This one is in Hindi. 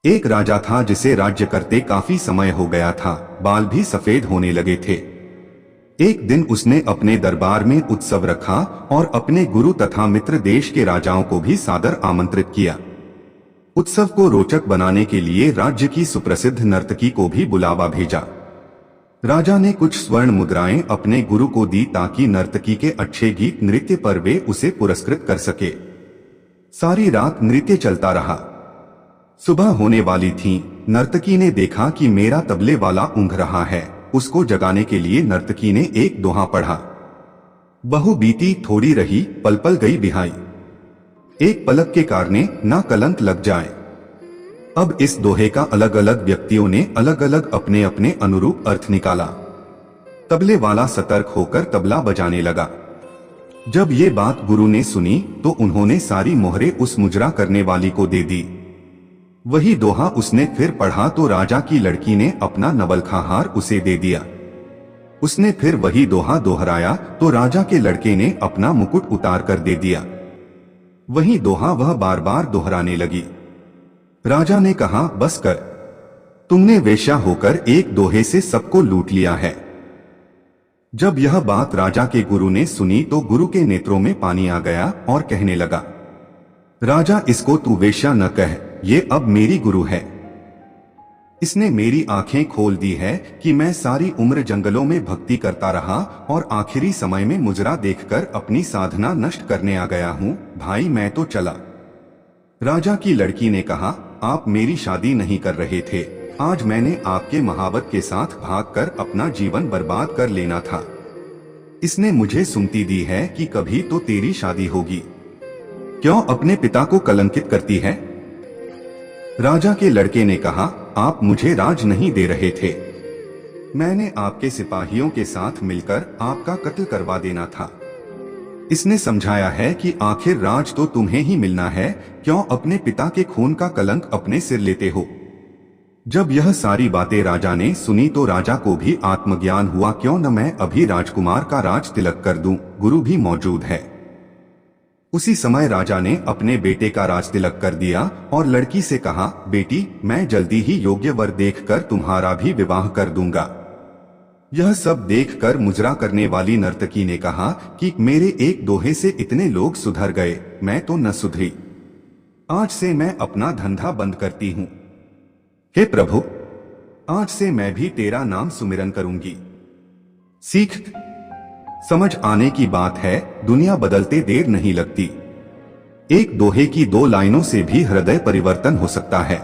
एक राजा था जिसे राज्य करते काफी समय हो गया था, बाल भी सफेद होने लगे थे। एक दिन उसने अपने दरबार में उत्सव रखा और अपने गुरु तथा मित्र देश के राजाओं को भी सादर आमंत्रित किया। उत्सव को रोचक बनाने के लिए राज्य की सुप्रसिद्ध नर्तकी को भी बुलावा भेजा। राजा ने कुछ स्वर्ण मुद्राएं अपने गुरु को दी ताकि नर्तकी के अच्छे गीत नृत्य पर वे उसे पुरस्कृत कर सके। सारी रात नृत्य चलता रहा। सुबह होने वाली थी। नर्तकी ने देखा कि मेरा तबले वाला ऊँघ रहा है। उसको जगाने के लिए नर्तकी ने एक दोहा पढ़ा। बहु बीती थोड़ी रही, पल पल गई बिहाई, एक पलक के कारणे ना कलंक लग जाए। अब इस दोहे का अलग अलग व्यक्तियों ने अलग अलग अपने अपने अनुरूप अर्थ निकाला। तबले वाला सतर्क होकर तबला बजाने लगा। जब ये बात गुरु ने सुनी तो उन्होंने सारी मोहरें उस मुजरा करने वाली को दे दी। वही दोहा उसने फिर पढ़ा तो राजा की लड़की ने अपना नवलखा हार उसे दे दिया। उसने फिर वही दोहा दोहराया तो राजा के लड़के ने अपना मुकुट उतार कर दे दिया। वही दोहा वह बार बार दोहराने लगी। राजा ने कहा, बस कर, तुमने वेश्या होकर एक दोहे से सबको लूट लिया है। जब यह बात राजा के गुरु ने सुनी तो गुरु के नेत्रों में पानी आ गया और कहने लगा, राजा, इसको तू वेश्या न कह, ये अब मेरी गुरु है। इसने मेरी आंखें खोल दी है कि मैं सारी उम्र जंगलों में भक्ति करता रहा और आखिरी समय में मुजरा देखकर अपनी साधना नष्ट करने आ गया हूँ। भाई, मैं तो चला। राजा की लड़की ने कहा, आप मेरी शादी नहीं कर रहे थे। आज मैंने आपके महावत के साथ भागकर अपना जीवन बर्बाद कर लेना था। इसने मुझे सुमति दी है कि कभी तो तेरी शादी होगी। क्यों अपने पिता को कलंकित करती है? राजा के लड़के ने कहा, आप मुझे राज नहीं दे रहे थे। मैंने आपके सिपाहियों के साथ मिलकर आपका कत्ल करवा देना था। इसने समझाया है कि आखिर राज तो तुम्हें ही मिलना है, क्यों अपने पिता के खून का कलंक अपने सिर लेते हो? जब यह सारी बातें राजा ने सुनी तो राजा को भी आत्मज्ञान हुआ। क्यों न मैं अभी राजकुमार का राज तिलक कर दूं, गुरु भी मौजूद है। उसी समय राजा ने अपने बेटे का राज तिलक कर दिया और लड़की से कहा, बेटी, मैं जल्दी ही योग्य वर देखकर तुम्हारा भी विवाह कर दूंगा। यह सब देखकर मुजरा करने वाली नर्तकी ने कहा कि मेरे एक दोहे से इतने लोग सुधर गए, मैं तो न सुधरी। आज से मैं अपना धंधा बंद करती हूँ। हे प्रभु, आज से मैं भी तेरा नाम सुमिरन करूंगी। सीख समझ आने की बात है, दुनिया बदलते देर नहीं लगती। एक दोहे की 2 लाइनों से भी हृदय परिवर्तन हो सकता है।